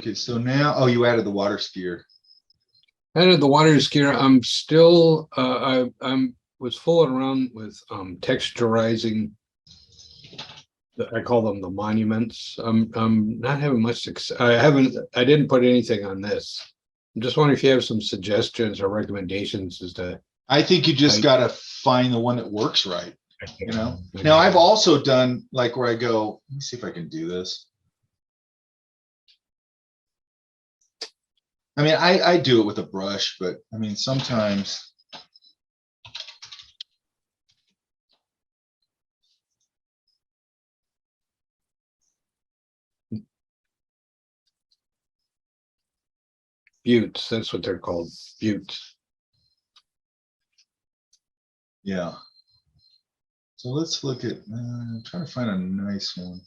Okay, so now, oh, you added the water skier. Added the water skier. I'm still, I'm was fooling around with texturizing. I call them the monuments. I'm not having much success. I didn't put anything on this. I'm just wondering if you have some suggestions or recommendations as to. I think you just I- gotta find the one that works right, you know? Now, I've also done like where I go, let me see if I can do this. I mean, I do it with a brush, but I mean, sometimes. Buttes, that's what they're called, buttes. Yeah. So let's look at, try to find a nice one.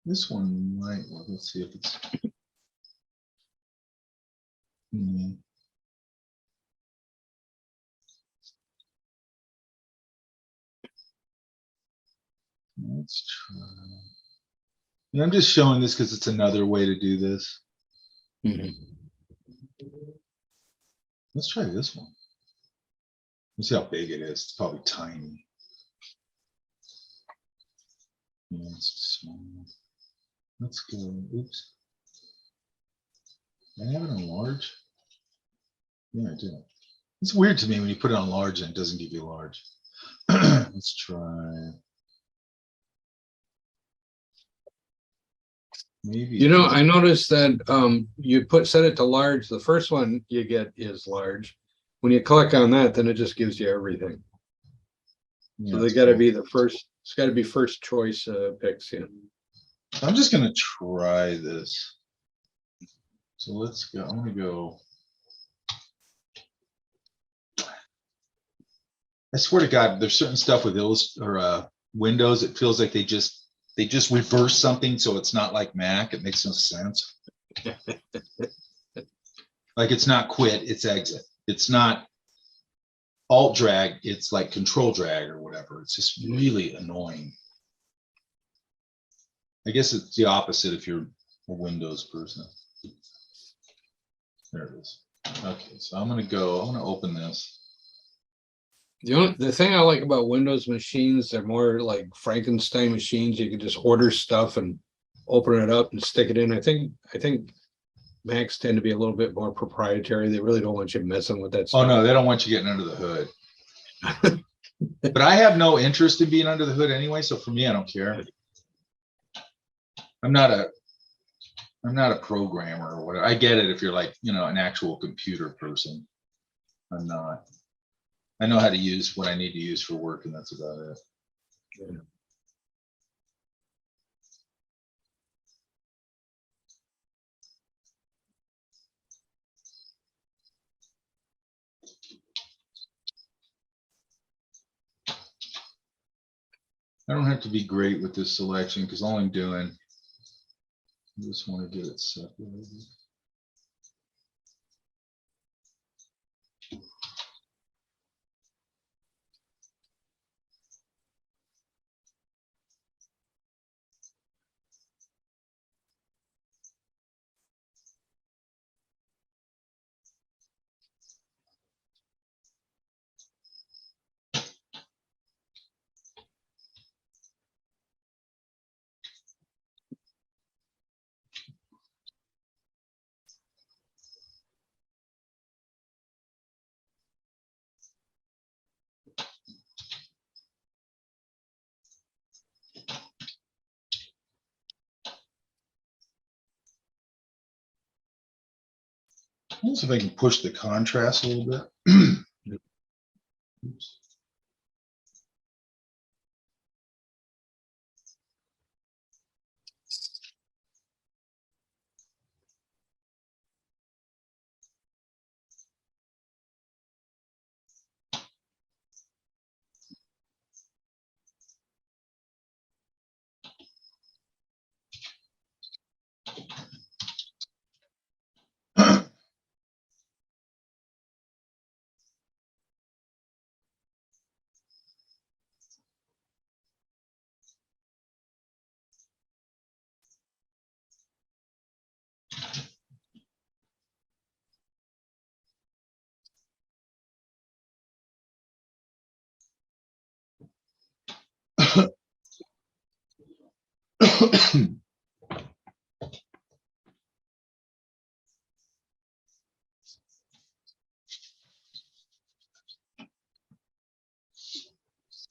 This one might work. Let's see if it's. Let's try. Yeah, I'm just showing this because it's another way to do this. Mhm. Let's try this one. Let's see how big it is. It's probably tiny. Yeah, it's small. Let's go. Oops. I have it on large. Yeah, I do. It's weird to me when you put it on large and it doesn't give you large. Let's try. Maybe. You know, I noticed that you set it to large. The first one you get is large. When you click on that, then it just gives you everything. So they got to be the first. It's got to be first choice picks. Yeah. I'm just gonna try this. So let's go. I'm gonna go. I swear to God, there's certain stuff with Windows. It feels like they just reverse something, so it's not like Mac. It makes no sense. Like it's not quit, it's exit. It's not alt drag. It's like control drag or whatever. It's just really annoying. I guess it's the opposite if you're a Windows person. There it is. Okay, so I'm gonna open this. The thing I like about Windows machines, they're more like Frankenstein machines. You can just order stuff and open it up and stick it in. I think Macs tend to be a little bit more proprietary. They really don't want you messing with that Oh stuff. no, they don't want you getting under the hood. But I have no interest in being under the hood anyway, so for me, I don't care. I'm not a programmer or whatever. I get it if you're like, an actual computer person. I'm not. I know how to use what I need to use for work, and that's about it. Yeah. I don't have to be great with this selection because all I'm doing, I just want to get it separated. Let's see if I can push the contrast a little bit. Oops.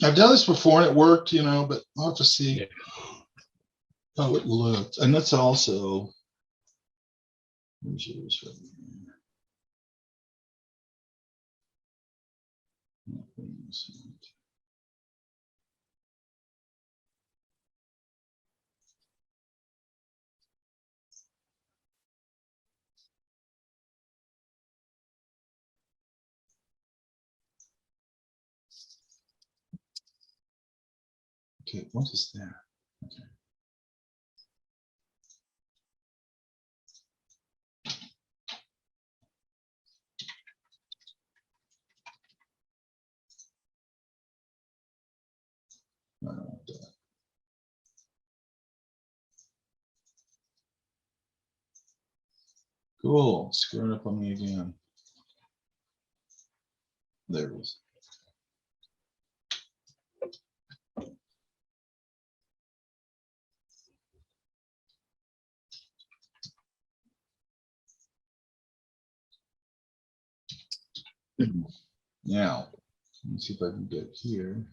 I've done this before and it worked, you know, but I'll have to see Yeah. how it looked. And that's also. Okay, what is that? Okay. I don't want that. Cool. Screwing up on me again. There it is. Now, let's see if I can get here.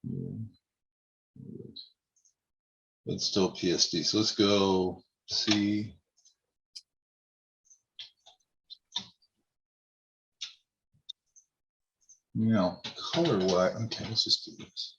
Yeah. It's still PSD. So let's go see. Now, color what? Okay, let's just do this.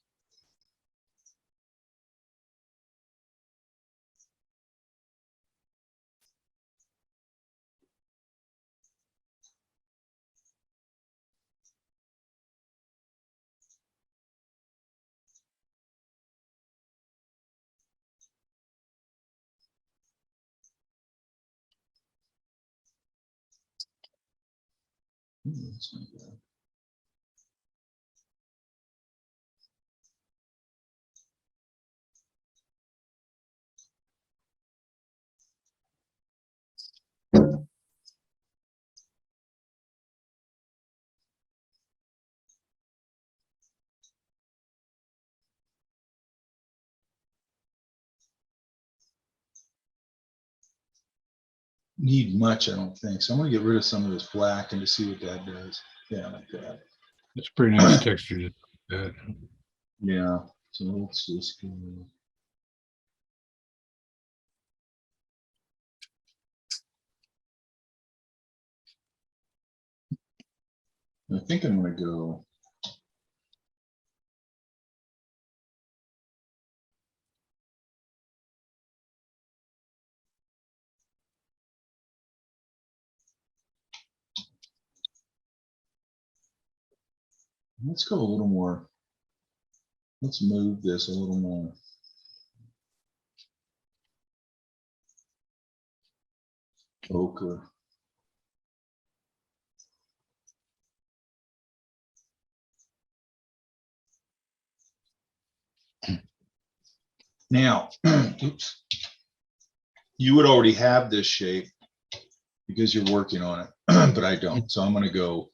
That's not bad. Need much, I don't think. So I'm gonna get rid of some of this black and to see what that does. Yeah, like that. It's pretty nice texture. Yeah. So let's just go. I think I'm gonna go. Let's go a little more. Let's move this a little more. Ochre. Now, oops. You would already have this shape because you're working on it, but I don't. So I'm gonna go.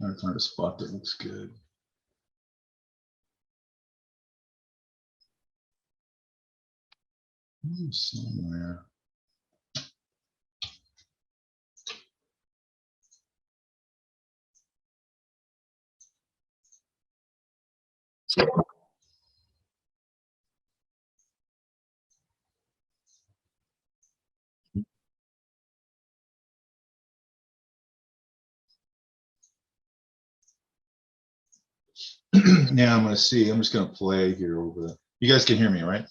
Trying to find a spot that looks good. Somewhere. Now I'm gonna see, I'm just gonna play here over the, you guys can hear me, right?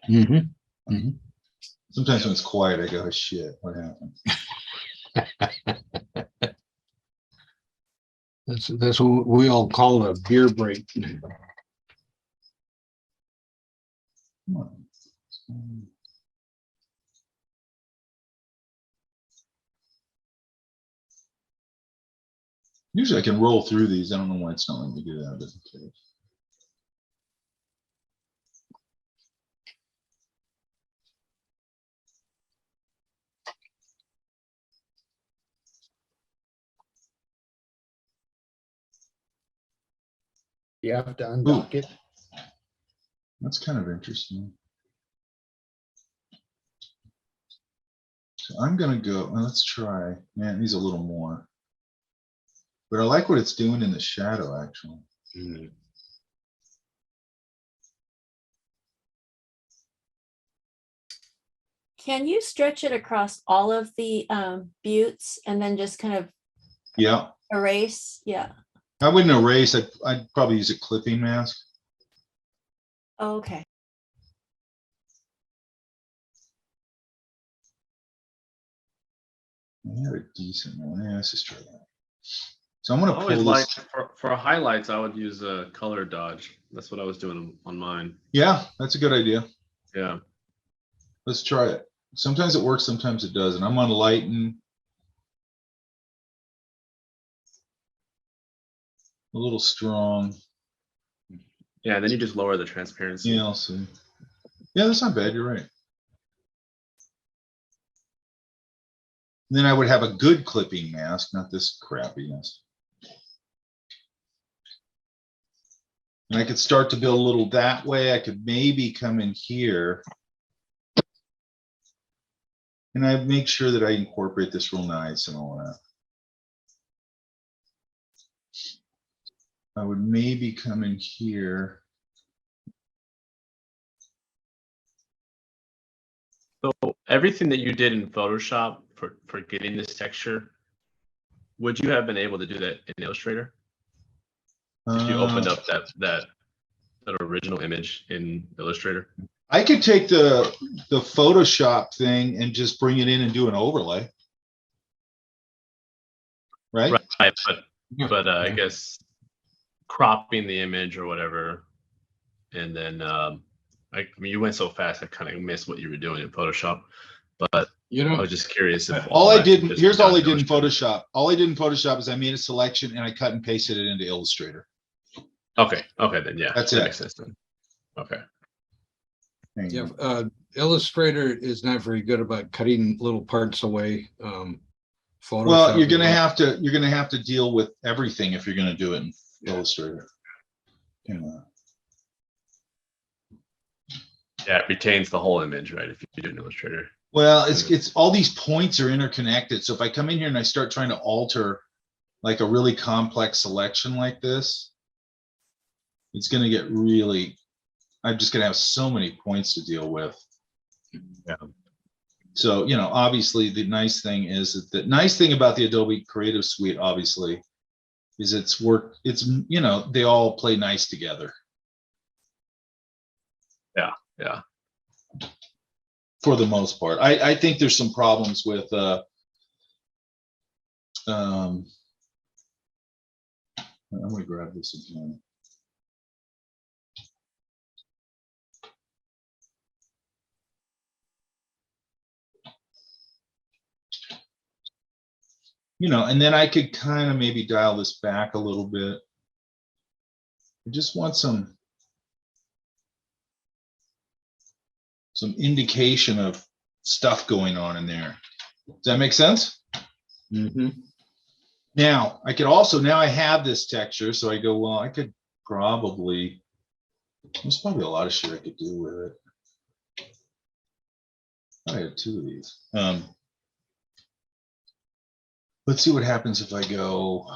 Mm-hmm. Sometimes when it's quiet, I go, oh, shit, what happened? That's what we all call a beer break. Come on. Usually I can roll through these. I don't know why it's not letting me do that, but okay. You have to undock it. That's kind of interesting. So I'm gonna go, well, let's try, man, these a little more. But I like what it's doing in the shadow, actually. Mm. Can you stretch it across all of the buttes and then just kind of Yeah, erase? Yeah. I wouldn't erase, I'd probably use a clipping mask. Oh, okay. I had a decent one. Yeah, let's just try that. So I'm gonna I always pull like this. for highlights, I would use a color dodge. That's what I was doing on mine. Yeah, that's a good idea. Yeah. Let's try it. Sometimes it works, sometimes it doesn't. I'm on lighten. A little strong. Yeah, then you just lower the transparency. Yeah, I'll see. Yeah, that's not bad. You're right. Then I would have a good clipping mask, not this crappiness. And I could start to build a little that way. I could maybe come in here. And I make sure that I incorporate this real nice and all that. I would maybe come in here. So everything that you did in Photoshop for getting this texture, would you have been able to do that in Illustrator? If you opened up that original image in Illustrator? I could take the Photoshop thing and just bring it in and do an overlay. Right? Right, Yeah. but I guess cropping the image or whatever, and then I mean, you went so fast, I kind of missed what you were doing in Photoshop. But You I know, was just curious if All I that did, could just here's be all done I did in Illustrator. Photoshop. All I did in Photoshop is I made a selection and I cut and pasted it into Illustrator. Okay, then yeah, That's that it. makes sense then. Okay. Hang yeah, on. Illustrator is not very good about cutting little parts away. Photoshop Well, you're is gonna have to deal with everything if you're gonna do it in Illustrator. You know. Yeah, it retains the whole image, right? If you do an Illustrator. Well, it's all these points are interconnected. So if I come in here and I start trying to alter like a really complex selection like this, it's gonna get really, I'm just gonna have so many points to deal with. Yeah. So, you know, obviously the nice thing is that the nice thing about the Adobe Creative Suite, obviously, is it's, you know, they all play nice together. Yeah. For the most part. I think there's some problems with I'm gonna grab this again. You know, and then I could kind of maybe dial this back a little bit. I just want some indication of stuff going on in there. Does that make sense? Mhm. Now, I could also, now I have this texture, so I go, well, I could probably, there's probably a lot of shit I could do with it. I had two of these. Let's see what happens if I go.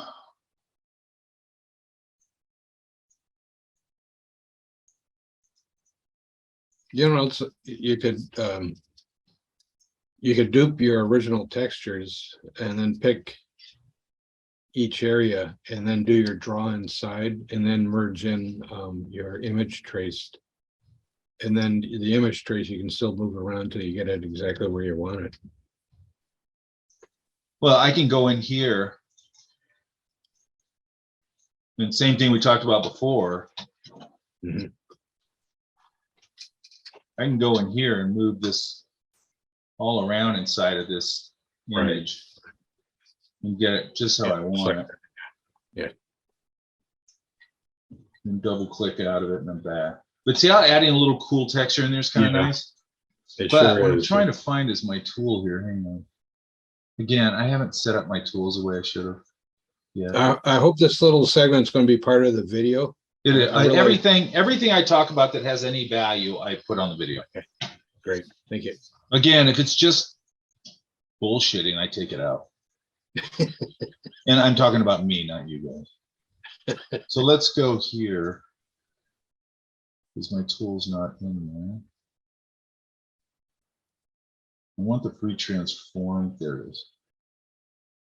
You know, you could dupe your original textures and then pick each area and then do your draw inside and then merge in your image traced. And then the image trace, you can still move around till you get it exactly where you want it. Well, I can go in here. And same thing we talked about before. Mhm. I can go in here and move this all around inside of this Right. image. And get it just how I want it. Yeah. And double click out of it and I'm back. But see how adding a little cool texture in there is kind of Yeah. nice? It But sure what I'm is. trying to find is my tool here. Hang on. Again, I haven't set up my tools the way I should have. Yeah. I hope this little segment's going to be part of the video. It is. I realize- Everything I talk about that has any value, I put on the video. Great, thank you. Again, if it's just bullshitting, I take it out. And I'm talking about me, not you guys. So let's go here. Because my tool's not in there. I want the free transform. There it is.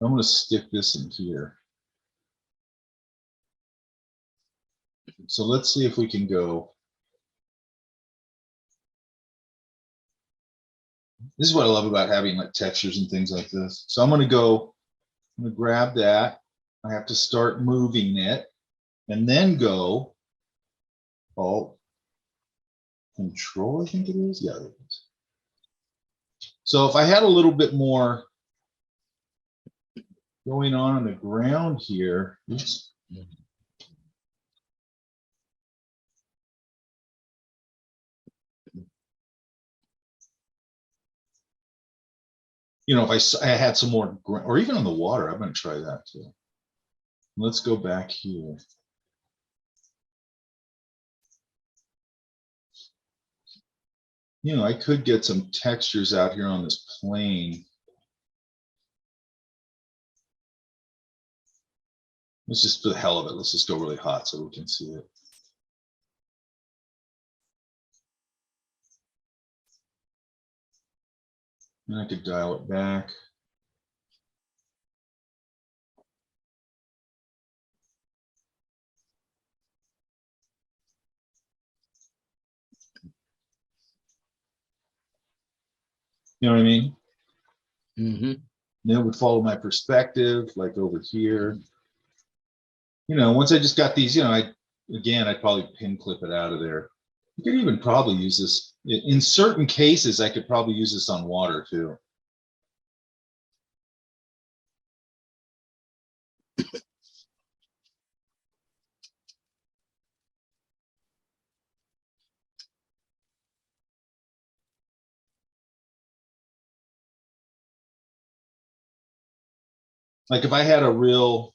I'm going to stick this in here. So let's see if we can go. This is what I love about having like textures and things like this. So I'm going to go, I'm going to grab that. I have to start moving it and then go Alt Control, I think it is. Yeah, it is. So if I had a little bit more going on the ground here, oops. You know, if I had some more, or even on the water, I'm going to try that too. Let's go back here. You know, I could get some textures out here on this plane. Let's just, for the hell of it, let's just go really hot so we can see it. And I could dial it back. You know what I mean? Mhm. Then it would follow my perspective, like over here. You know, once I just got these, you know, I'd probably pin clip it out of there. You could even probably use this in certain cases. I could probably use this on water too. Like if I had a little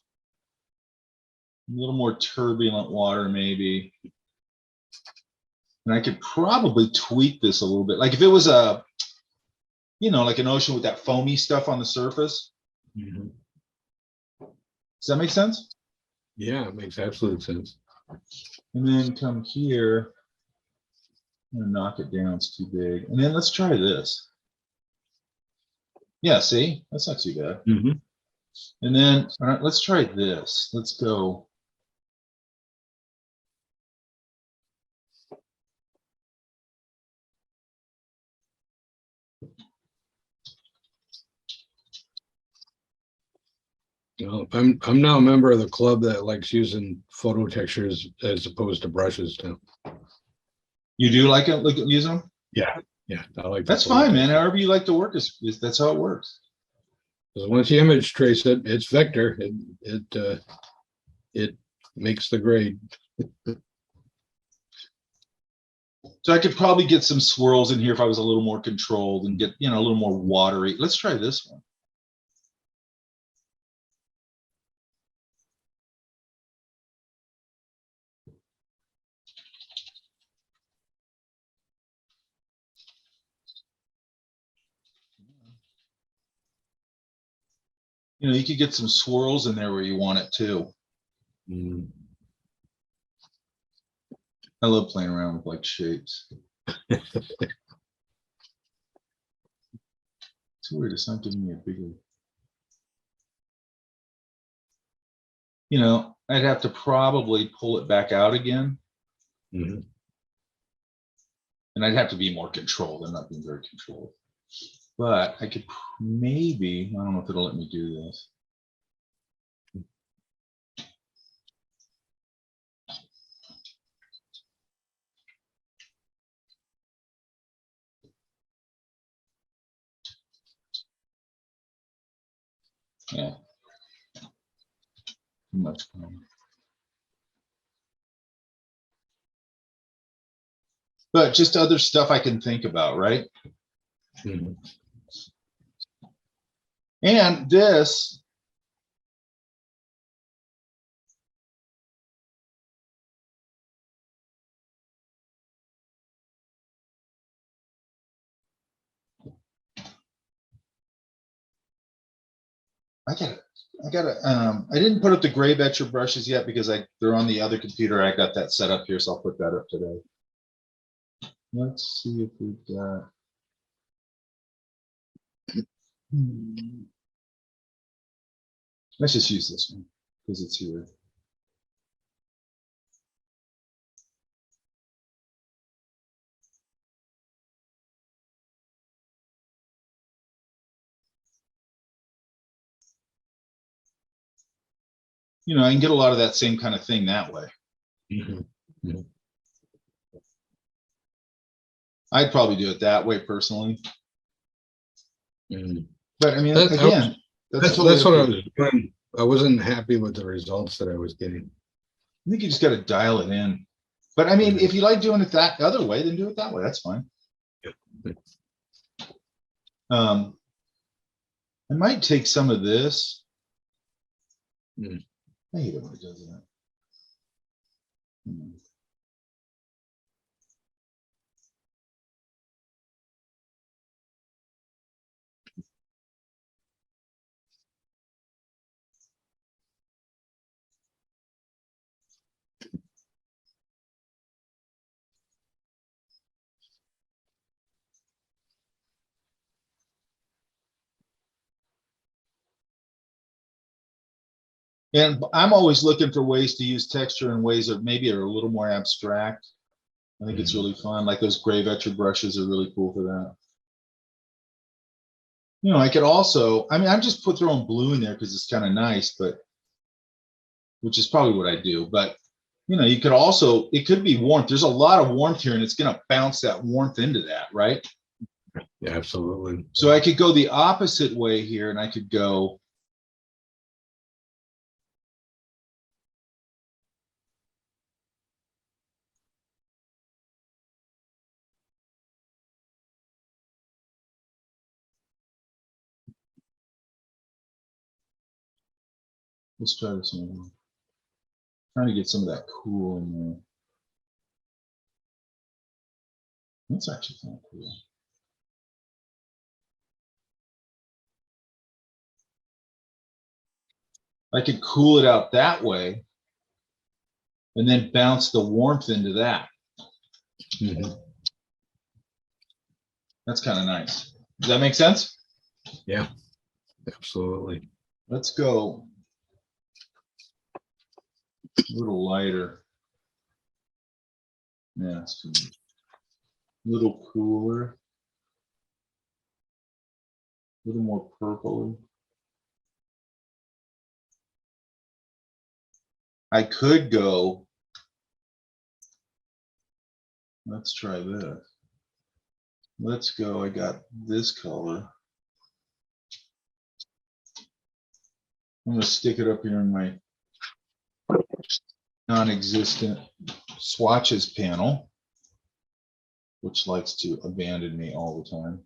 more turbulent water, maybe. And I could probably tweak this a little bit. Like if it was a, you know, like an ocean with that foamy stuff on the surface. Mhm. Does that make sense? Yeah, it makes absolute sense. And then come here. I'm gonna knock it down, it's too big. And then let's try this. Yeah, see, that's not too bad. Mhm. And then, all right, let's try this. Let's go. Well, I'm now a member of the club that likes using photo textures as opposed to brushes now. You do like it, use them? Yeah, I like. That's fine, man. However you like to work is that's how it works. Because once you image trace it, it's vector. It makes the grade. So I could probably get some swirls in here if I was a little more controlled and get, you know, a little more watery. Let's try this one. You know, you could get some swirls in there where you want it too. Mm. I love playing around with like shapes. It's weird, it's not giving me a bigger. you know, I'd have to probably pull it back out again. Mhm. And I'd have to be more controlled. I'm not being very controlled. But I could maybe, I don't know if it'll let me do this. Yeah. Too much. But just other stuff I can think about, right? Mhm. And this, I didn't put up the gray etcher brushes yet because they're on the other computer. I got that set up here, so I'll put that up today. Let's see if we've got. Let's just use this one because it's here. You know, I can get a lot of that same kind of thing that way. Mhm. Mhm. I'd probably do it that way personally. Mhm. But I mean, That- I again, That's totally what I okay. was doing. I wasn't happy with the results that I was getting. I think you just got to dial it in. But I mean, Mhm. if you like doing it that other way, then do it that way. That's fine. I might take some of this. Mm. I hate it when it does that. And I'm always looking for ways to use texture in ways that maybe are a little more abstract. I think it's Mhm. really fun. Like those gray etcher brushes are really cool for that. You know, I could also, I mean, I'm just throwing blue in there because it's kind of nice, but which is probably what I do. But you know, you could also, it could be warmth. There's a lot of warmth here, and it's going to bounce that warmth into that, right? Yeah, absolutely. So I could go the opposite way here, and I could go. Let's try this one. Trying to get some of that cool in there. That's actually kind of cool. I could cool it out that way and then bounce the warmth into that. Mhm. That's kind of nice. Does that make sense? Yeah, absolutely. Let's go a little lighter. Yeah, it's good. A little cooler. A little more purple. I could go. Let's try this. Let's go. I got this color. I'm going to stick it up here in my non-existent swatches panel, which likes to abandon me all the time.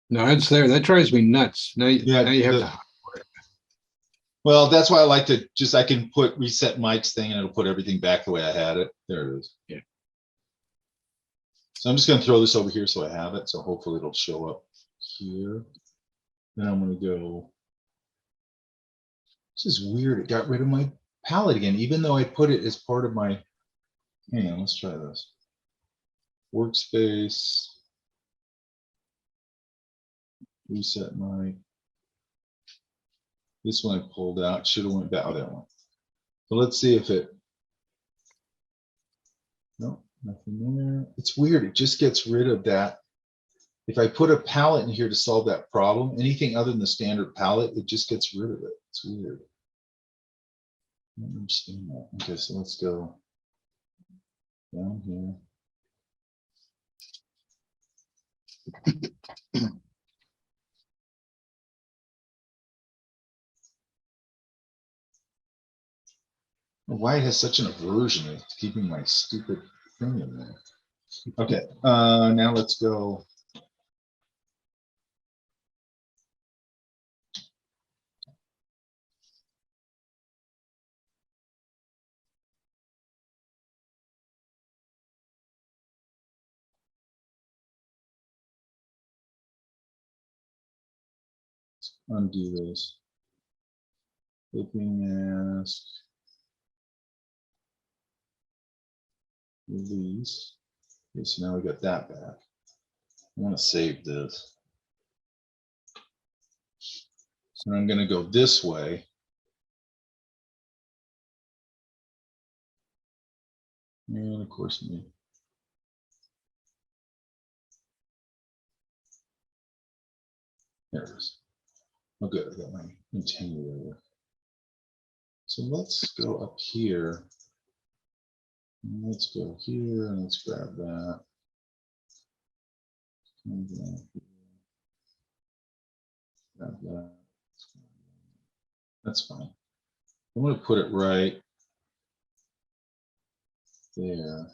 No, it's there. That drives me nuts. Now, Yeah, now you have the- to. Well, that's why I like to just, I can put reset Mike's thing and it'll put everything back the way I had it. There it is. Yeah. So I'm just going to throw this over here so I have it. So hopefully it'll show up here. Then I'm going to go. This is weird. It got rid of my palette again, even though I put it as part of my. Hang on, let's try this. Workspace. Reset my. This one I pulled out, should have went back, oh, that one. So let's see if it. No, nothing there. It's weird, it just gets rid of that. If I put a palette in here to solve that problem, anything other than the standard palette, it just gets rid of it. It's weird. I don't understand that. Okay, so let's go down here. Why it has such an aversion to keeping my stupid thing in there. Okay, now let's go. Undo this. Flipping mask. Release. Okay, so now we got that back. I want to save this. So I'm going to go this way. And of course, me. There it is. Oh, good. I got my attenuator. So let's go up here. Let's go here and let's grab that. Grab that. That's fine. I'm going to put it right there.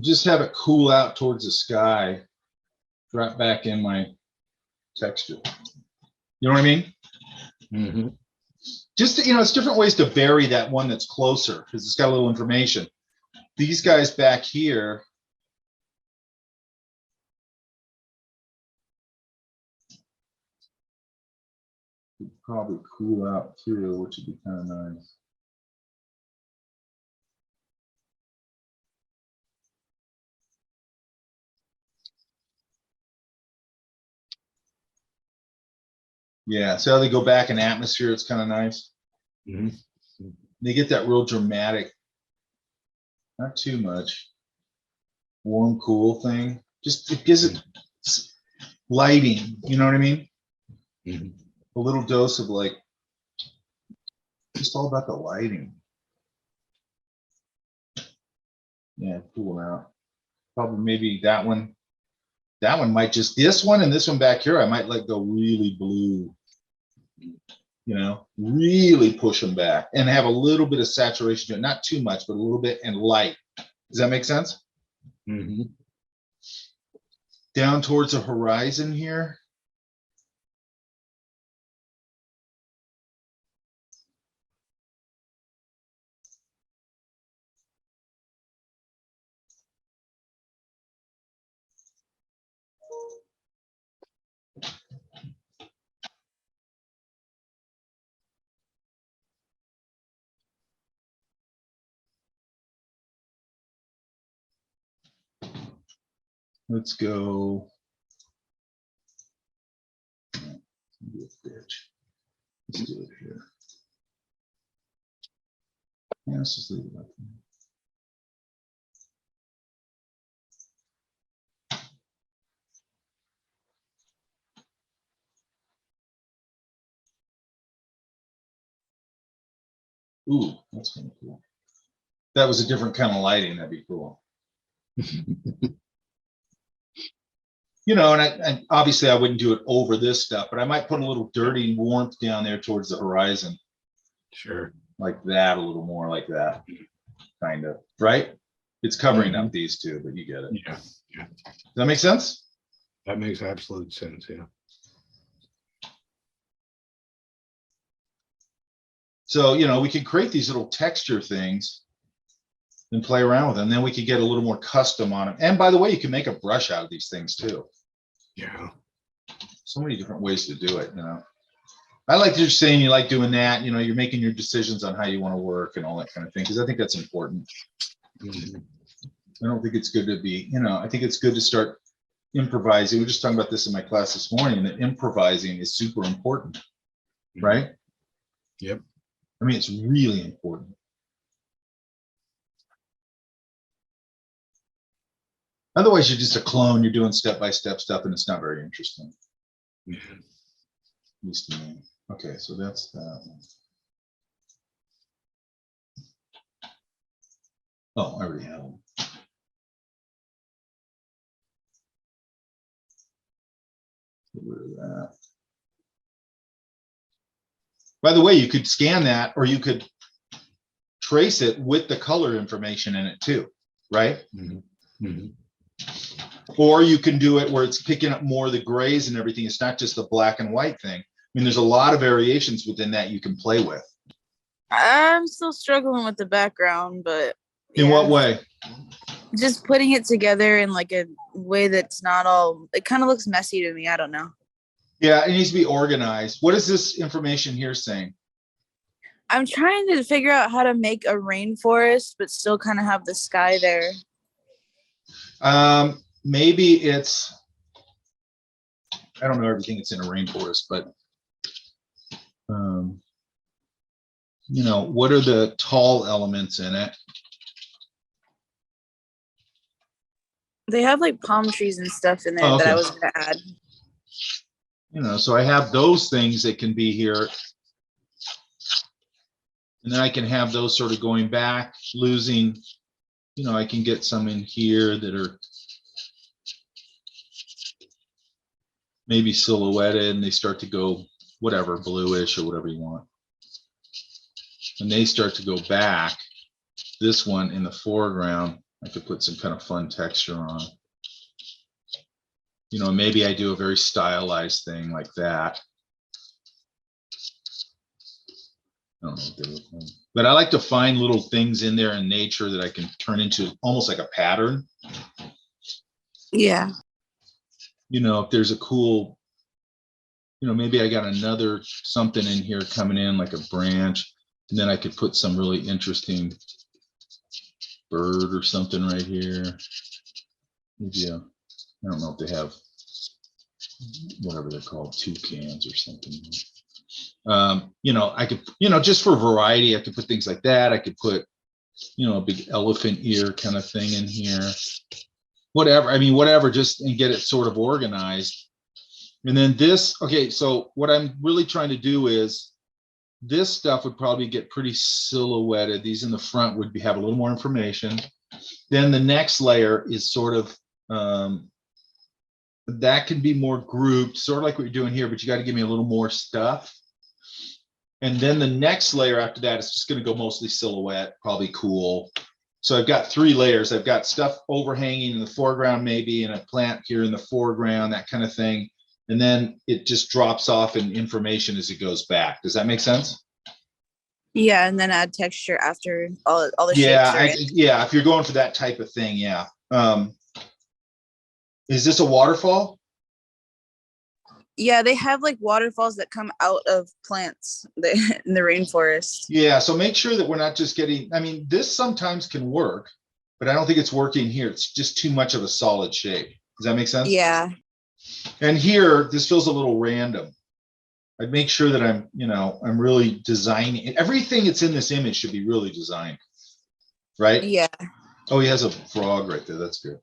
Just have it cool out towards the sky. Drop back in my texture. You know what I mean? Mm-hmm. Just, it's different ways to vary that one that's closer because it's got a little information. These guys back here. Could probably cool out too, which would be kind of nice. Yeah, so how they go back in atmosphere, it's kind of nice. Mm-hmm. They get that real dramatic, not too much, warm, cool thing. Just it gives it lighting, you know what I mean? Mm-hmm. A little dose of like, just all about the lighting. Yeah, cool out. Probably maybe that one. That one might just, this one and this one back here, I might let go really blue. Really push them back and have a little bit of saturation to it. Not too much, but a little bit and light. Does that make sense? Mm-hmm. Down towards the horizon here. Let's go. Let's do it here. Yeah, let's just leave it like that. Ooh, that's kind of cool. That was a different kind of lighting. That'd be cool. And obviously I wouldn't do it over this stuff, but I might put a little dirty warmth down there towards the horizon. Sure. Like that, a little more like that. kind of, right? It's covering up these two, but you get it. Yeah, Does that make sense? that makes absolute sense, yeah. So, you know, we can create these little texture things and play around with them. Then we could get a little more custom on them. And by the way, you can make a brush out of these things too. Yeah. So many different ways to do it, you know. I like you're saying you like doing that, you know, you're making your decisions on how you want to work and all that kind of thing, because I think that's important. Mhm. I don't think it's good to be, you know, I think it's good to start improvising. We were just talking about this in my class this morning, that improvising is super important, right? Yep. I mean, it's really important. Otherwise, you're just a clone. You're doing step-by-step stuff, and it's not very interesting. Yeah. At least to me. Okay, so that's that one. Oh, I already have them. Get rid of that. By the way, you could scan that, or you could trace it with the color information in it too, right? Mhm. Mhm. Or you can do it where it's picking up more of the grays and everything. It's not just the black and white thing. I mean, there's a lot of variations within that you can play with. I'm still struggling with the background, but In what way? just putting it together in like a way that's not all, it kind of looks messy to me. I don't know. Yeah, it needs to be organized. What is this information here saying? I'm trying to figure out how to make a rainforest, but still kind of have the sky there. Maybe it's, I don't know everything that's in a rainforest, but you know, what are the tall elements in it? They have like palm trees and stuff in there Oh, that I okay. was gonna add. You know, so I have those things that can be here. And then I can have those sort of going back, losing, you know, I can get some in here that are maybe silhouetted and they start to go whatever, bluish or whatever you want. And they start to go back. This one in the foreground, I could put some kind of fun texture on. You know, maybe I do a very stylized thing like that. I don't know what they look like. But I like to find little things in there in nature that I can turn into almost like a pattern. Yeah. You know, if there's a cool, you know, maybe I got another something in here coming in like a branch, and then I could put some really interesting bird or something right here. Maybe I don't know if they have whatever they're called, toucans or something. You know, I could, you know, just for variety, I could put things like that. I could put, you know, a big elephant ear kind of thing in here. Whatever, I mean, whatever, just and get it sort of organized. And then this, okay, so what I'm really trying to do is this stuff would probably get pretty silhouetted. These in the front would have a little more information. Then the next layer is sort of, that can be more grouped, sort of like what you're doing here, but you got to give me a little more stuff. And then the next layer after that is just going to go mostly silhouette, probably cool. So I've got 3 layers. I've got stuff overhanging in the foreground, maybe, and a plant here in the foreground, that kind of thing. And then it just drops off in information as it goes back. Does that make sense? Yeah, and then add texture after all the Yeah, shapes are in. yeah. If you're going for that type of thing, yeah. Is this a waterfall? Yeah, they have like waterfalls that come out of plants in the rainforest. Yeah, so make sure that we're not just getting, I mean, this sometimes can work, but I don't think it's working here. It's just too much of a solid shape. Does that make sense? Yeah. And here, this feels a little random. I'd make sure that I'm, you know, I'm really designing, everything that's in this image should be really designed, right? Yeah. Oh, he has a frog right there. That's good.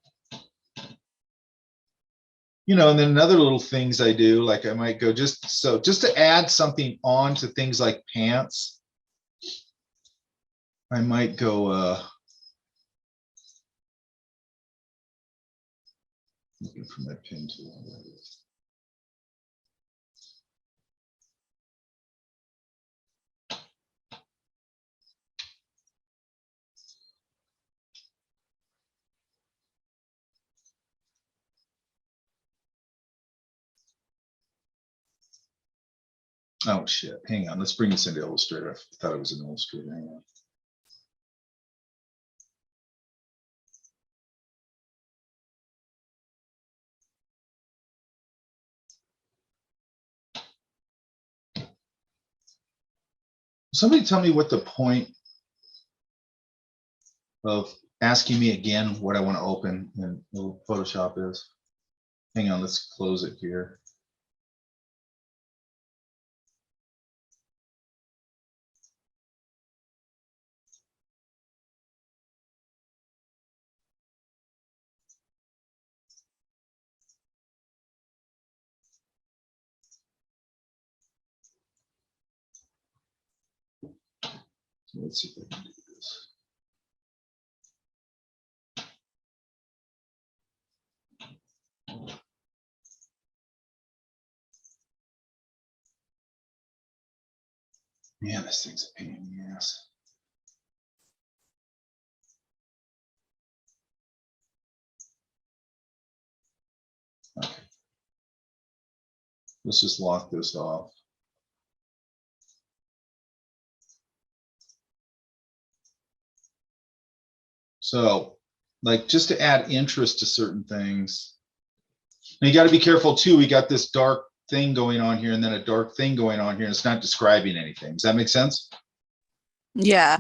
You know, and then another little things I do, like I might go just to add something on to things like pants, I might go, looking for my pin tool. Oh, shit. Hang on. Let's bring this into Illustrator. I thought it was an Illustrator. Hang on. Somebody tell me what the point of asking me again what I want to open in Photoshop is. Hang on, let's close it here. So let's see if I can do this. Man, this thing's a pain in the ass. Okay. Let's just lock this off. So, like, just to add interest to certain things. And you got to be careful too. We got this dark thing going on here and then a dark thing going on here, and it's not describing anything. Does that make sense? Yeah.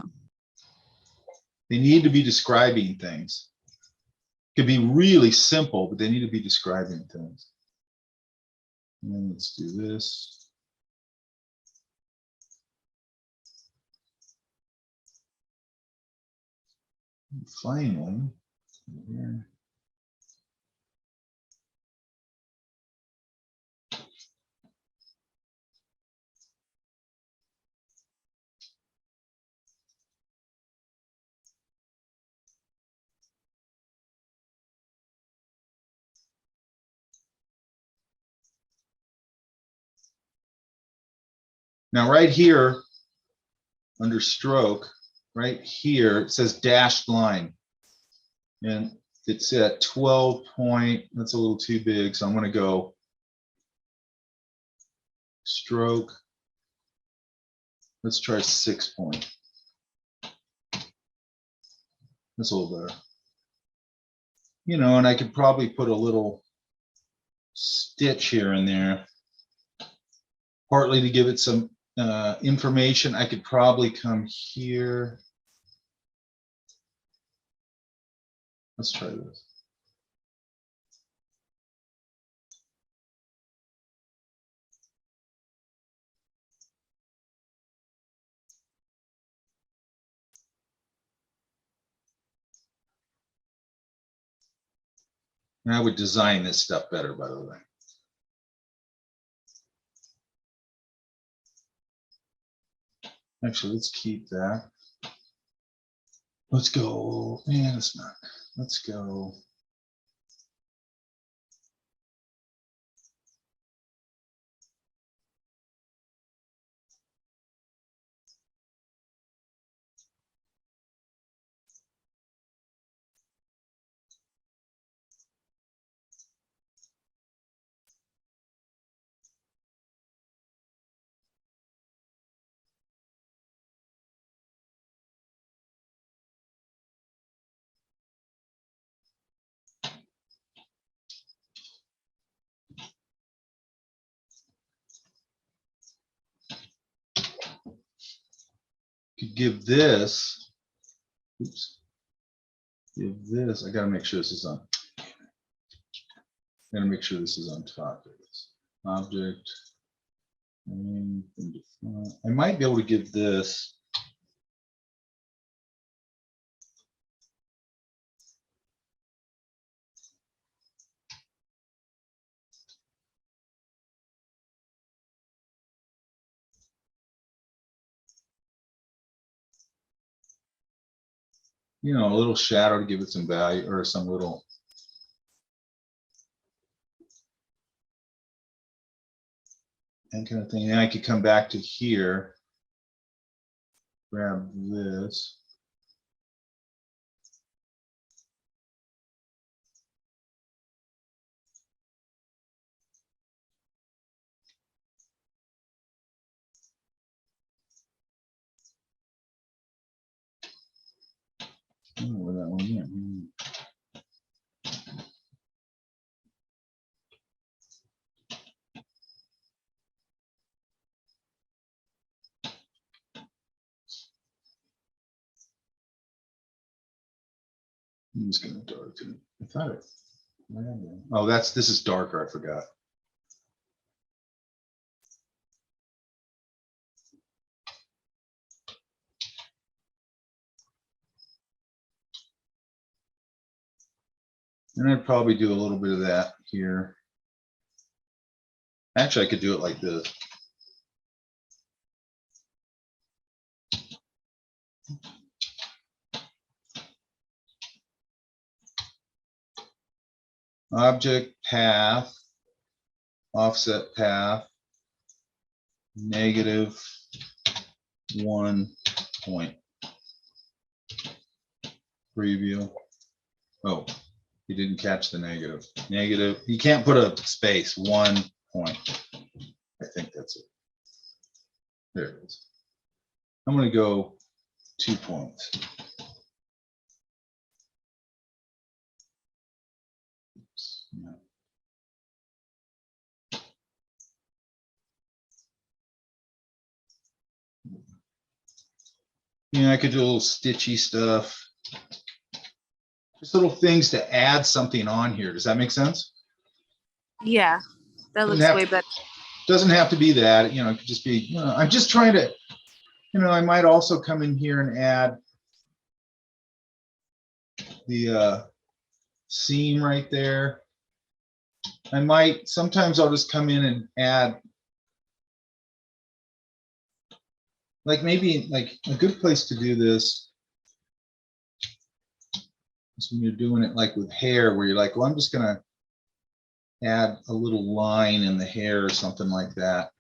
They need to be describing things. It could be really simple, but they need to be describing things. And let's do this. And finally, here. Now, right here, under stroke, right here, it says dashed line. And it's at 12 point, that's a little too big. So I'm going to go stroke. Let's try 6 point. That's a little better. You know, and I could probably put a little stitch here and there, partly to give it some information. I could probably come here. Let's try this. And I would design this stuff better, by the way. Actually, let's keep that. Let's go, man, it's not. Let's go. Could give this, oops, give this, I gotta make sure this is on. Gotta make sure this is on top of this. Object. And I might be able to give this. You know, a little shadow to give it some value or some little. And kind of thing. And I could come back to here, grab this. yeah. I'm just gonna darken it. I thought it. Oh, this is darker, I forgot. And I'd probably do a little bit of that here. Actually, I could do it like this. Object path, offset path, -1 point. Preview. Oh, you didn't catch the negative. Negative, you can't put a space, 1 point. I think that's it. There it is. I'm gonna go 2 points. Oops, no. Yeah, I could do a little stitchy stuff. Just little things to add something on here. Does that make sense? Yeah, that Doesn't looks have- way better. Doesn't have to be that, it could just be, I'm just trying to, I might also come in here and add the seam right there. Sometimes I'll just come in and add, like maybe like a good place to do this is when you're doing it like with hair, where you're like, well, I'm just gonna add a little line in the hair or something like that.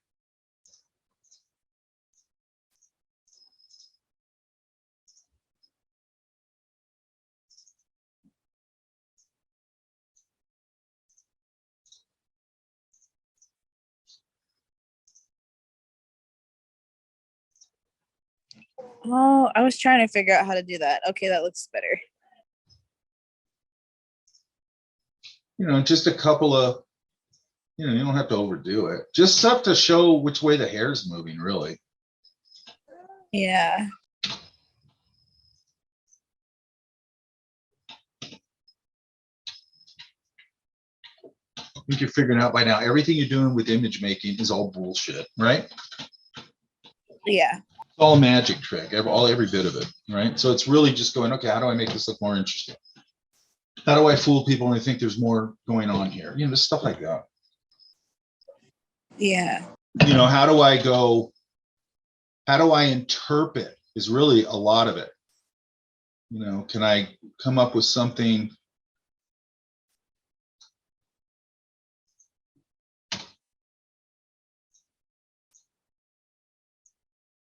Oh, I was trying to figure out how to do that. Okay, that looks better. Just a couple of, you don't have to overdo it. Just stuff to show which way the hair is moving, really. Yeah. I think you're figuring out by now, everything you're doing with image making is all bullshit, right? Yeah. It's all a magic trick, every bit of it, right? So it's really just going, okay, how do I make this look more interesting? How do I fool people when they think there's more going on here? Just stuff like that. Yeah. How do I interpret is really a lot of it. Can I come up with something?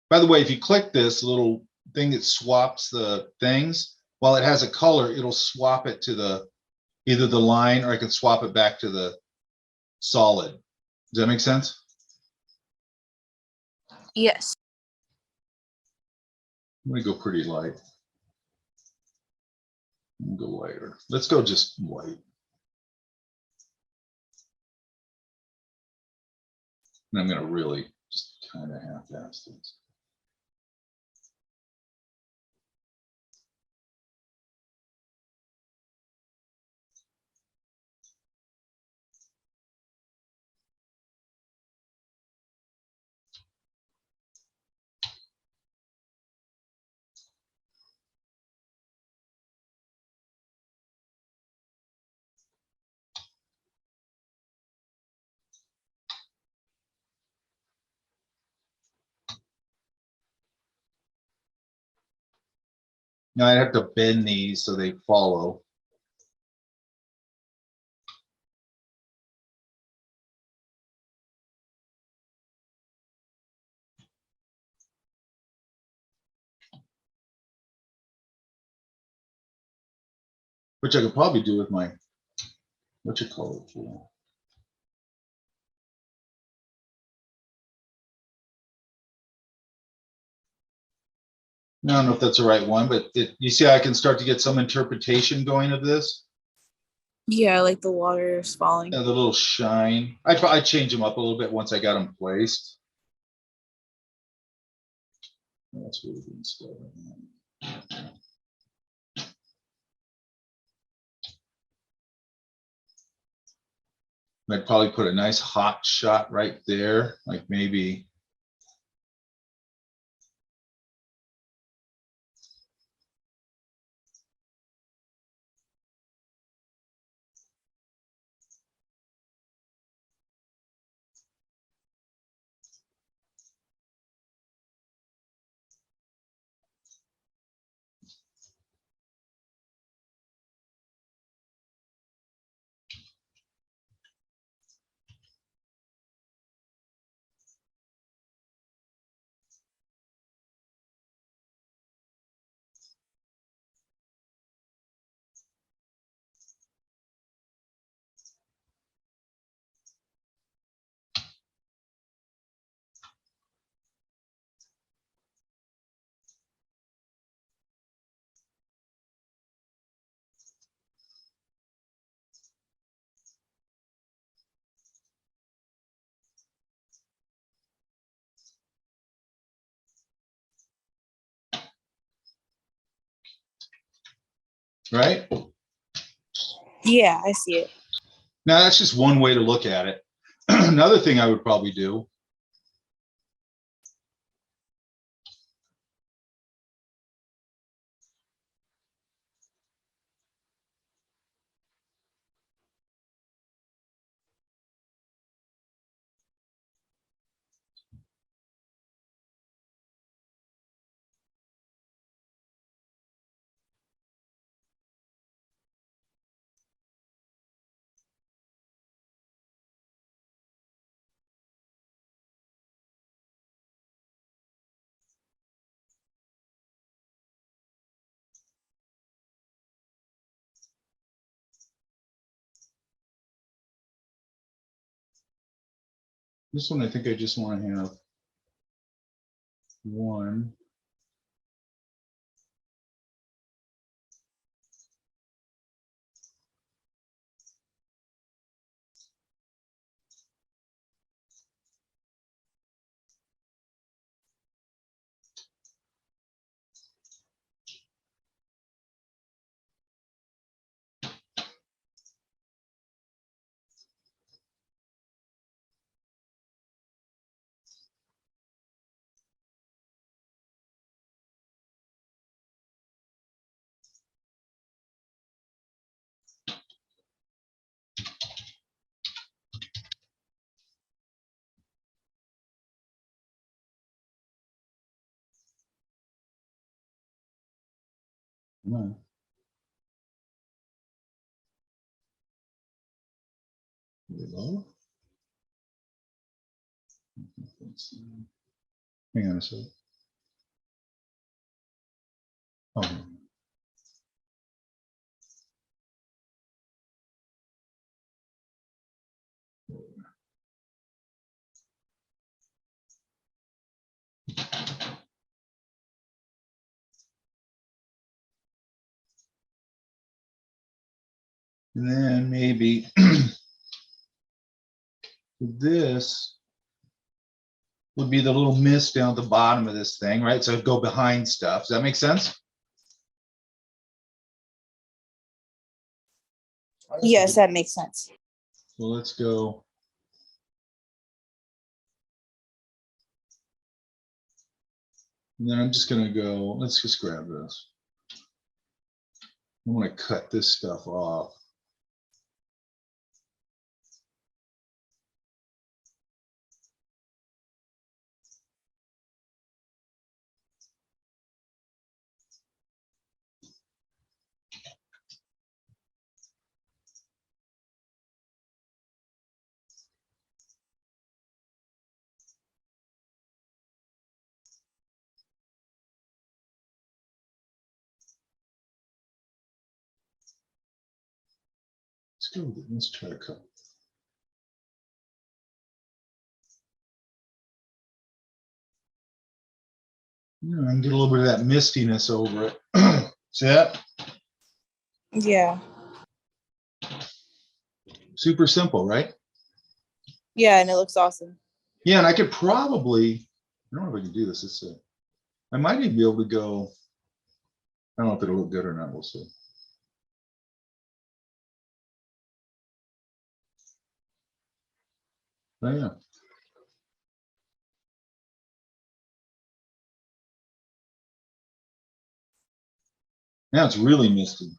By the way, if you click this little thing that swaps the things, while it has a color, it'll swap it to either the line, or I can swap it back to the solid. Does that make sense? Yes. I'm gonna go pretty light. I'm gonna go lighter. Let's go just white. And I'm gonna really just kind of half-ass this. Now I'd have to bend these so they follow. Which I could probably do with my, what you call it tool. I don't know if that's the right one, but you see, I can start to get some interpretation going of this. Yeah, like the water is falling. The little shine. I change them up a little bit once I got them placed. That's really good stuff. I'd probably put a nice hot shot right there, like maybe. Right? Yeah, I see it. Now that's just one way to look at it. Another thing I would probably do. This one, I think I just want to have one. No. Hello? Hang on a second. Oh. And then maybe this would be the little mist down at the bottom of this thing, right? So it'd go behind stuff. Does that make sense? Yes, that makes sense. Well, let's go. And then I'm just gonna go, let's just grab this. I want to cut this stuff off. Let's go with it. Let's try to cut. You know, I can get a little bit of that mistiness over it. See that? Yeah. Super simple, right? Yeah, and it looks awesome. Yeah, and I could probably, I don't know if I can do this. Let's see. I might even be able to go, I don't know if it'll look good or not. We'll see. Oh, yeah. Now it's really misty.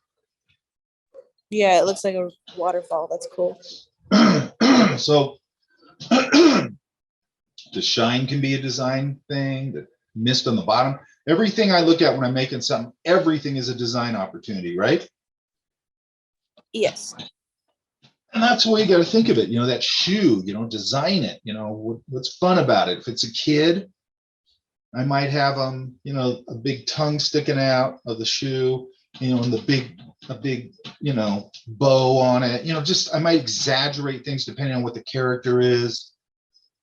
Yeah, it looks like a waterfall. That's cool. So the shine can be a design thing, the mist on the bottom. Everything I look at when I'm making something, everything is a design opportunity, right? Yes. And that's the way you got to think of it. You know, that shoe, you know, design it. You know, what's fun about it? If it's a kid, I might have you know, a big tongue sticking out of the shoe, you know, and a big, you know, bow on it. You know, just I might exaggerate things depending on what the character is.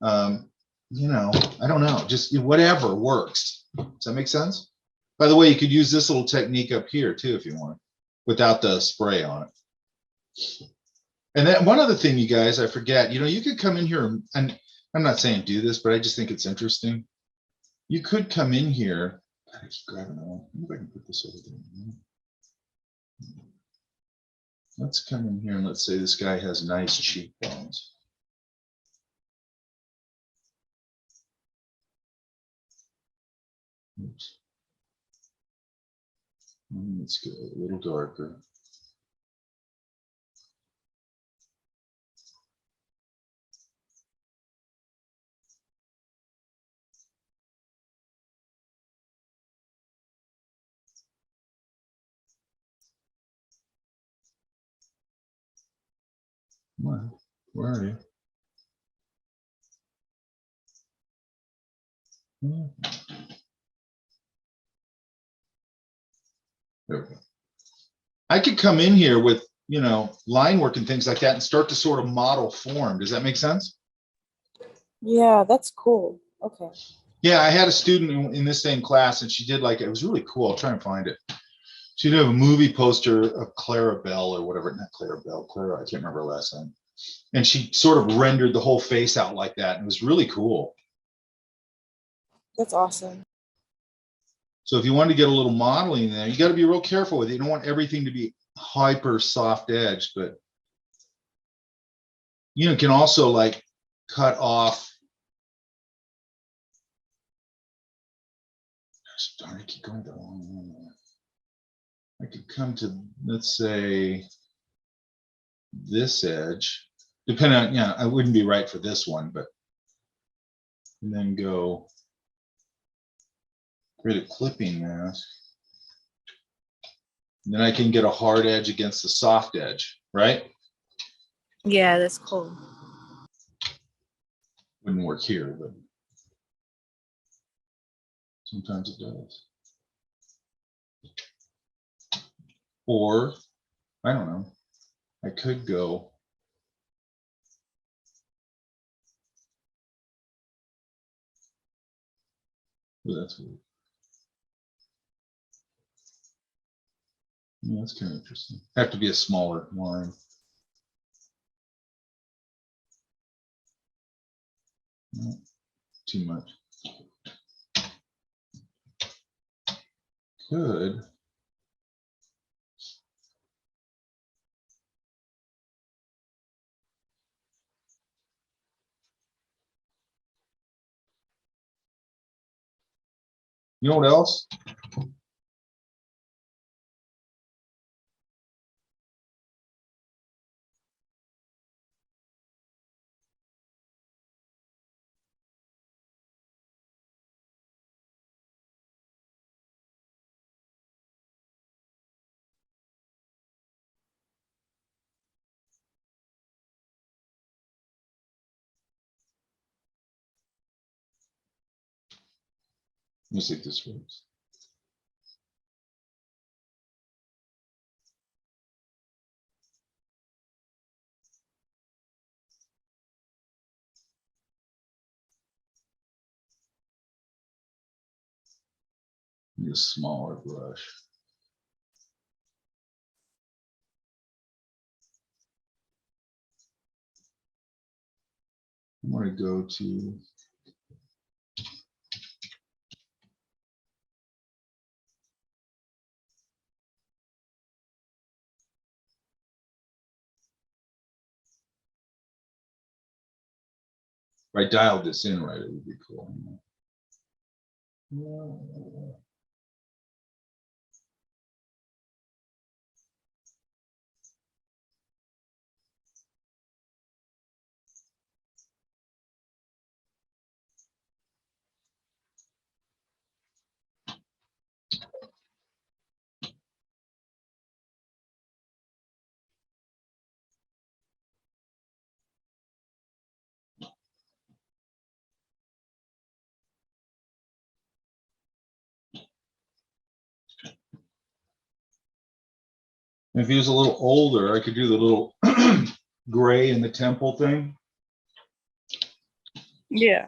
You know, I don't know, just whatever works. Does that make sense? By the way, you could use this little technique up here too if you want, without the spray on it. And then one other thing, you guys, I forget, you know, you could come in here and I'm not saying do this, but I just think it's interesting. You could come in here. I just grabbing that one. Maybe I can put this over there. Let's come in here and let's say this guy has nice cheekbones. Oops. Let's go a little darker. Come on, where are you? There we go. I could come in here with, you know, line work and things like that and start to sort of model form. Does that make sense? Yeah, that's cool. Okay. Yeah, I had a student in this same class and she did like, it was really cool. I'll try and find it. She did a movie poster of Clara Bell or whatever, not Clara Bell, Clara, I can't remember her last name. And she sort of rendered the whole face out like that. And it was really cool. That's awesome. So if you want to get a little modeling there, you got to be real careful with it. You don't want everything to be hyper soft edged, but you know, can also like cut off. Gosh, darn, I keep going the wrong way. I could come to, let's say, this edge, depending on, yeah, I wouldn't be right for this one, but and then go create a clipping mask. And then I can get a hard edge against the soft edge, right? Yeah, that's cool. Wouldn't work here, but sometimes it does. Or, I don't know, I could go. Oh, that's weird. Yeah, that's kind of interesting. Have to be a smaller line. No, too much. Could. You know what else? Let me see if this works. Need a smaller brush. I'm gonna go to. If I dialed this in right, it would be cool. If he was a little older, I could do the little gray in the temple thing. Yeah.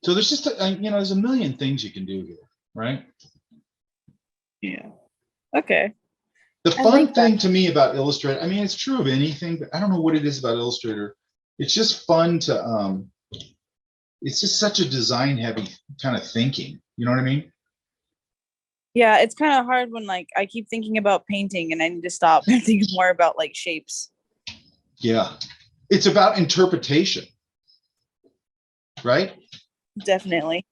So there's just, there's a million things you can do here, right? Yeah. Okay. The I fun like that. thing to me about Illustrator, I mean, it's true of anything, but I don't know what it is about Illustrator. It's just fun to, it's just such a design heavy kind of thinking. You know what I mean? Yeah, it's kind of hard when like I keep thinking about painting and I need to stop and think more about like shapes. Yeah. It's about interpretation, right? Definitely.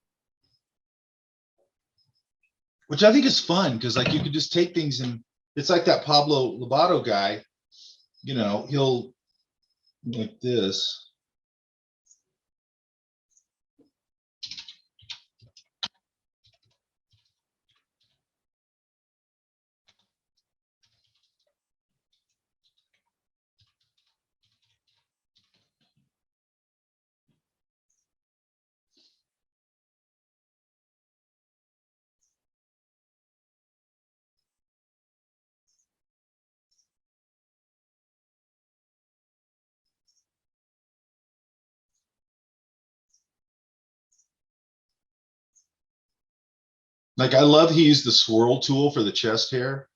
Which I think is fun because like you could just take things and it's like that Pablo Lobato guy, he'll like this. Like I love he used the swirl tool for the chest hair.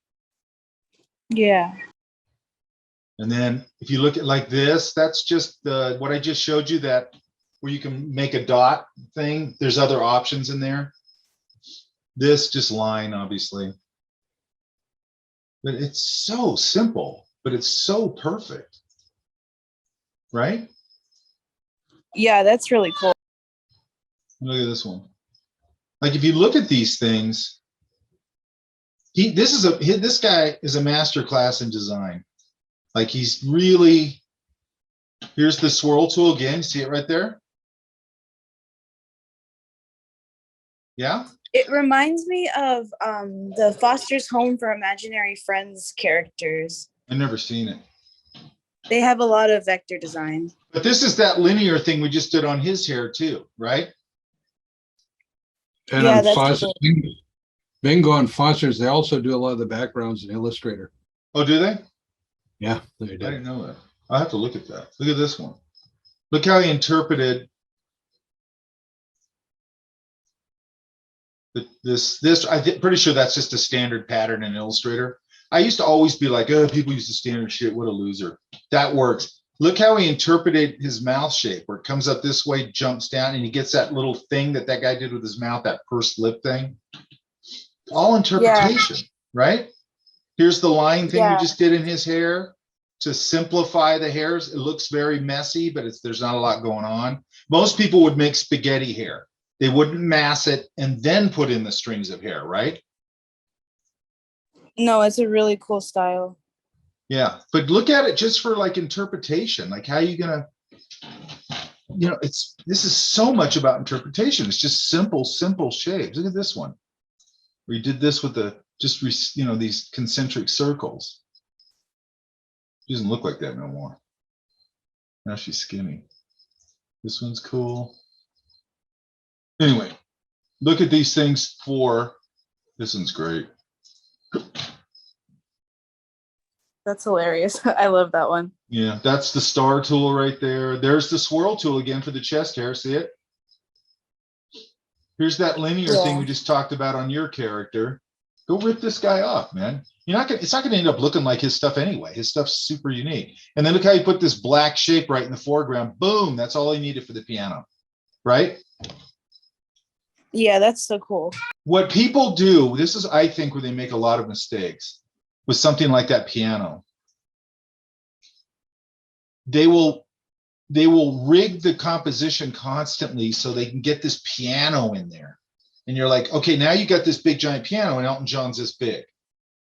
Yeah. And then if you look at like this, that's just what I just showed you, that where you can make a dot thing. There's other options in there. This just line, obviously. But it's so simple, but it's so perfect. Right? Yeah, that's really cool. Look at this one. Like if you look at these things, this guy is a master class in design. Like he's really, here's the swirl tool again. See it right there? Yeah. It reminds me of the Foster's Home for Imaginary Friends characters. I've never seen it. They have a lot of vector design. But this is that linear thing we just did on his hair too, right? And Yeah, on that's Foster, cool. Bingo and Foster's, they also do a lot of the backgrounds in Illustrator. Oh, do they? Yeah, they I do. didn't know that. I'll have to look at that. Look at this one. Look how he interpreted this. Pretty sure that's just a standard pattern in Illustrator. I used to always be like, oh, people use the standard shit. What a loser. That works. Look how he interpreted his mouth shape, where it comes up this way, jumps down, and he gets that little thing that guy did with his mouth, that pursed lip thing. All interpretation, right? Here's the line thing we just did in his hair to simplify the hairs. It looks very messy, but there's not a lot going on. Most people would make spaghetti hair. They wouldn't mass it and then put in the strings of hair, right? No, it's a really cool style. Yeah, but look at it just for like interpretation. Like how you gonna, this is so much about interpretation. It's just simple shapes. Look at this one. We did this with these concentric circles. She doesn't look like that no more. Now she's skinny. This one's cool. Anyway, look at these things this one's great. That's hilarious. I love that one. Yeah, that's the star tool right there. There's the swirl tool again for the chest hair. See it? Here's that linear thing Yeah. we just talked about on your character. Go rip this guy off, man. You're not gonna, it's not gonna end up looking like his stuff anyway. His stuff's super unique. And then look how you put this black shape right in the foreground. Boom, that's all I needed for the piano, right? Yeah, that's so cool. What people do, this is, I think, where they make a lot of mistakes with something like that piano. They will rig the composition constantly so they can get this piano in there. And you're like, okay, now you got this big giant piano and Elton John's this big.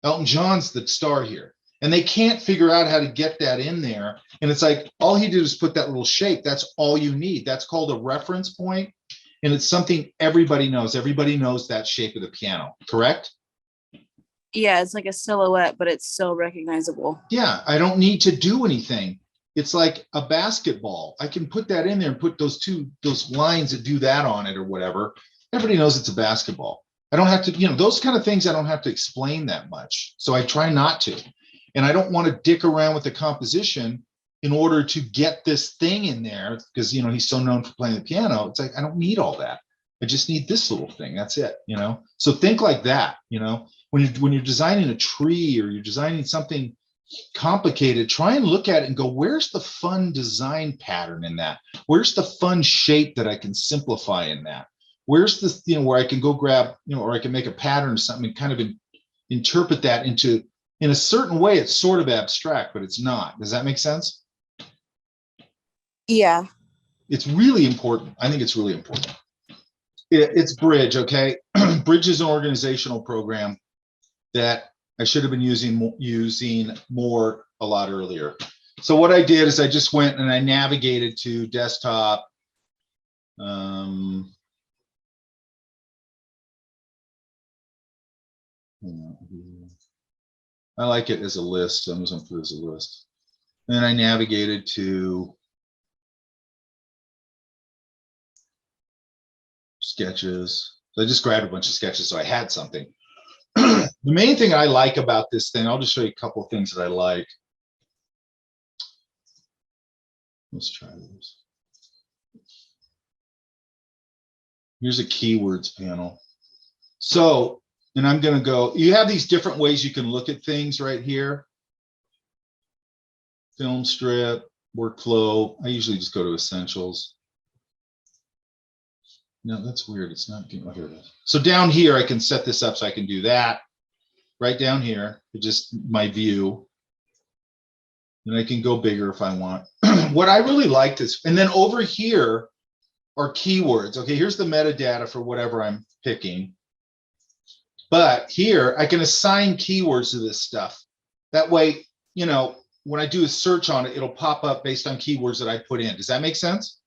Elton John's the star here. And they can't figure out how to get that in there. And it's like, all he did is put that little shape. That's all you need. That's called a reference point. And it's something everybody knows. Everybody knows that shape of the piano, correct? Yeah, it's like a silhouette, but it's still recognizable. Yeah, I don't need to do anything. It's like a basketball. I can put that in there and put those lines that do that on it or whatever. Everybody knows it's a basketball. I don't have to, those kind of things I don't have to explain that much. So I try not to. And I don't want to dick around with the composition in order to get this thing in there because, he's so known for playing the piano. It's like, I don't need all that. I just need this little thing. That's it, So think like that, when you're designing a tree or you're designing something complicated, try and look at it and go, where's the fun design pattern in that? Where's the fun shape that I can simplify in that? Where's this, where I can go grab, or I can make a pattern or something and kind of interpret that into, in a certain way, it's sort of abstract, but it's not. Does that make sense? Yeah. It's really important. I think it's really important. It's Bridge, okay? Bridge is an organizational program that I should have been using more a lot earlier. So what I did is I just went and I navigated to desktop. I like it as a list. I'm just going to put it as a list. And then I navigated to sketches. So I just grabbed a bunch of sketches so I had something. The main thing I like about this thing, I'll just show you a couple of things that I like. Let's try this. Here's a keywords panel. So, and I'm going to go, you have these different ways you can look at things right here. Film strip, workflow. I usually just go to essentials. No, that's weird. It's not getting, oh, here it is. So down here, I can set this up so I can do that. Right down here, just my view. And I can go bigger if I want. What I really liked is, and then over here are keywords. Okay, here's the metadata for whatever I'm picking. But here I can assign keywords to this stuff. That way, when I do a search on it, it'll pop up based on keywords that I put in. Does that make sense?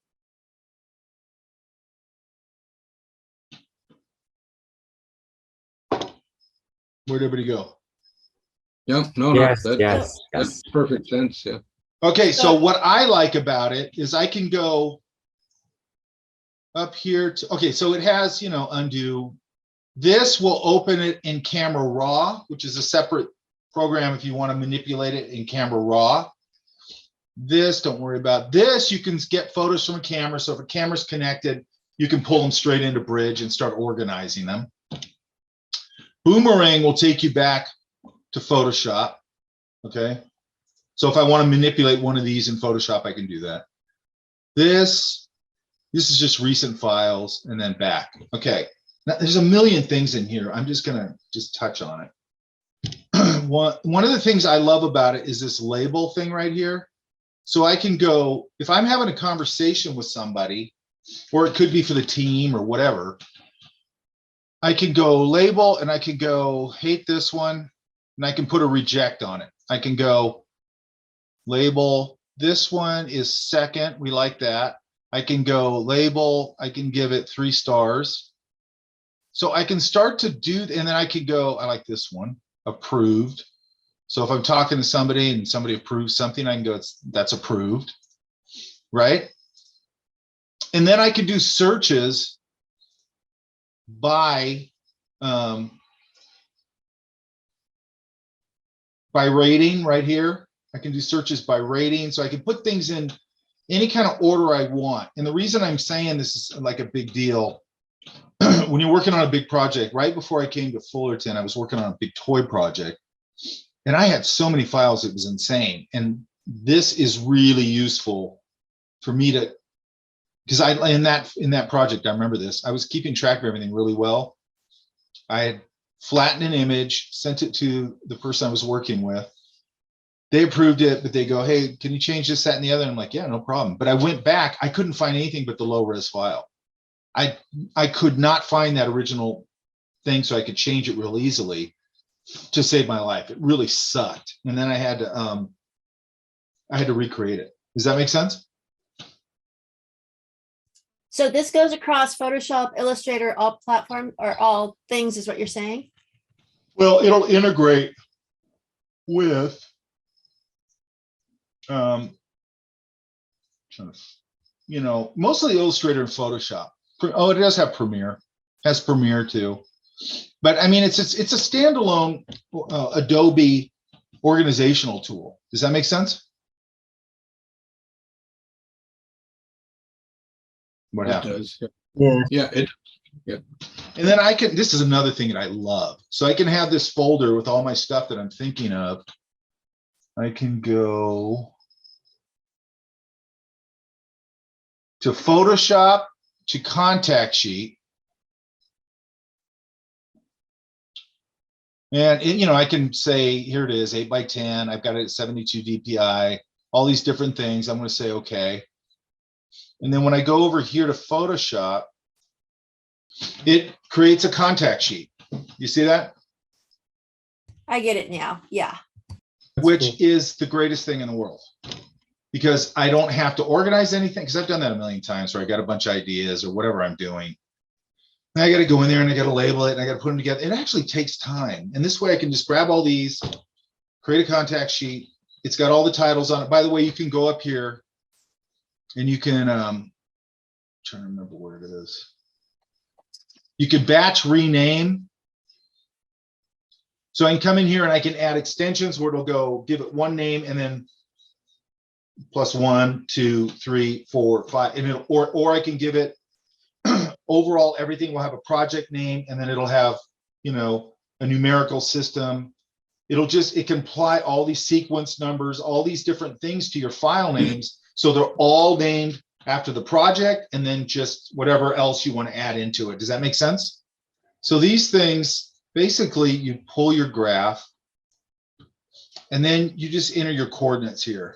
Where'd everybody go? Yeah, no, Yes, that yes, that's yes. perfect sense. Yeah. Okay, so what I like about it is I can go up here to, okay, so it has, undo. This will open it in Camera Raw, which is a separate program if you want to manipulate it in Camera Raw. This, don't worry about this. You can get photos from a camera. So if a camera's connected, you can pull them straight into Bridge and start organizing them. Boomerang will take you back to Photoshop. Okay. So if I want to manipulate one of these in Photoshop, I can do that. This is just recent files and then back. Okay. Now, there's a million things in here. I'm just going to touch on it. One of the things I love about it is this label thing right here. So I can go, if I'm having a conversation with somebody, or it could be for the team or whatever, I can go label and I can go hate this one and I can put a reject on it. I can go label, this one is second. We like that. I can go label, I can give it 3 stars. So I can start to do, and then I could go, I like this one, approved. So if I'm talking to somebody and somebody approves something, I can go, that's approved, right? And then I can do searches by rating right here. I can do searches by rating. So I can put things in any kind of order I want. And the reason I'm saying this is like a big deal when you're working on a big project, right before I came to Fullerton, I was working on a big toy project. And I had so many files, it was insane. And this is really useful for me to, because in that project, I remember this, I was keeping track of everything really well. I had flattened an image, sent it to the person I was working with. They approved it, but they go, hey, can you change this, that, and the other? And I'm like, yeah, no problem. But I went back, I couldn't find anything but the low res file. I could not find that original thing so I could change it real easily to save my life. It really sucked. And then I had to recreate it. Does that make sense? So this goes across Photoshop, Illustrator, all platform or all things is what you're saying? Well, it'll integrate with mostly Illustrator and Photoshop. Oh, it does have Premiere. Has Premiere too. But I mean, it's a standalone Adobe organizational tool. Does that make sense? What It happened? does. Yeah. Yeah, it, And then this is another thing that I love. So I can have this folder with all my stuff that I'm thinking of. I can go to Photoshop, to contact sheet. And I can say, here it is, 8x10. I've got it at 72 DPI, all these different things. I'm going to say, okay. And then when I go over here to Photoshop, it creates a contact sheet. You see that? I get it now. Yeah. Which is the greatest thing in the world. Because I don't have to organize anything, because I've done that a million times where I got a bunch of ideas or whatever I'm doing. And I got to go in there and I got to label it and I got to put them together. It actually takes time. And this way I can just grab all these, create a contact sheet. It's got all the titles on it. By the way, you can go up here and you can, trying to remember where it is. You can batch rename. So I can come in here and I can add extensions where it'll go, give it one name and then +1, 2, 3, 4, 5, and or I can give it overall, everything will have a project name and then it'll have, a numerical system. It can apply all these sequence numbers, all these different things to your file names. So they're all named after the project and then just whatever else you want to add into it. Does that make sense? So these things, basically you pull your graph and then you just enter your coordinates here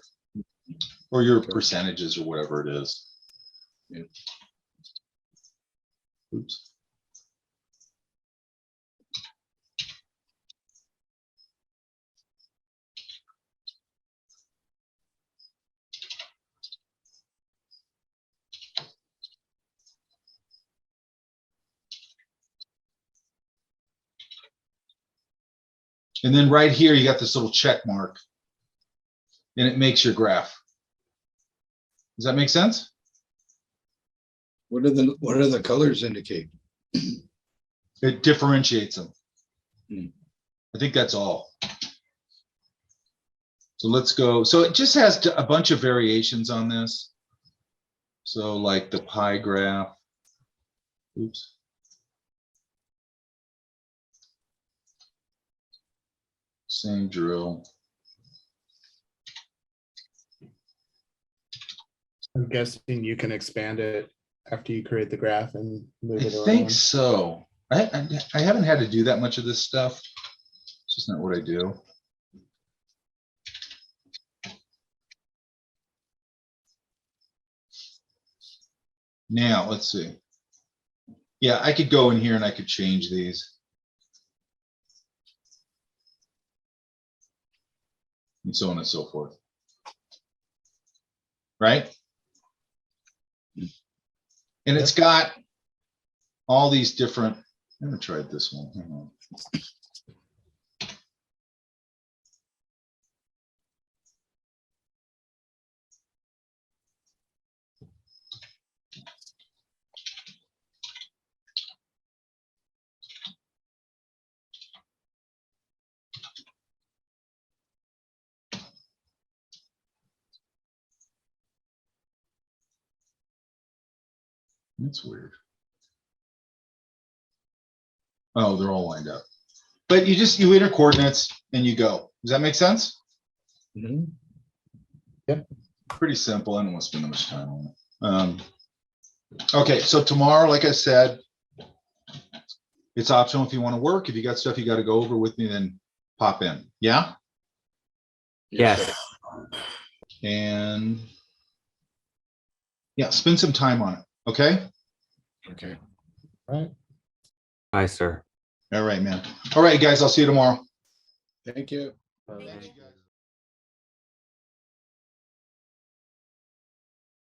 or your percentages or whatever it is. Yeah. Oops. And then right here, you got this little check mark and it makes your graph. Does that make sense? what do the colors indicate? It differentiates them. Hmm. I think that's all. So let's go. So it just has a bunch of variations on this. So like the pie graph. Oops. Same drill. I'm guessing you can expand it after you create the graph and move I it think around. so. I haven't had to do that much of this stuff. It's just not what I do. Now, let's see. Yeah, I could go in here and I could change these. And so on and so forth. Right? And it's got all these different, I haven't tried this one. Hang on. That's weird. Oh, they're all lined up. But you enter coordinates and you go. Does that make sense? Mhm. Pretty simple. I don't want to spend that much time on it. Okay, so tomorrow, like I said, it's optional if you want to work. If you got stuff you got to go over with me, then pop in. Yeah? Yes, Yes. sir. And yeah, spend some time on it. Okay? Okay. Right. Hi, sir. All right, man. All right, guys, I'll see you tomorrow. Thank you. Um, Thank you, guys.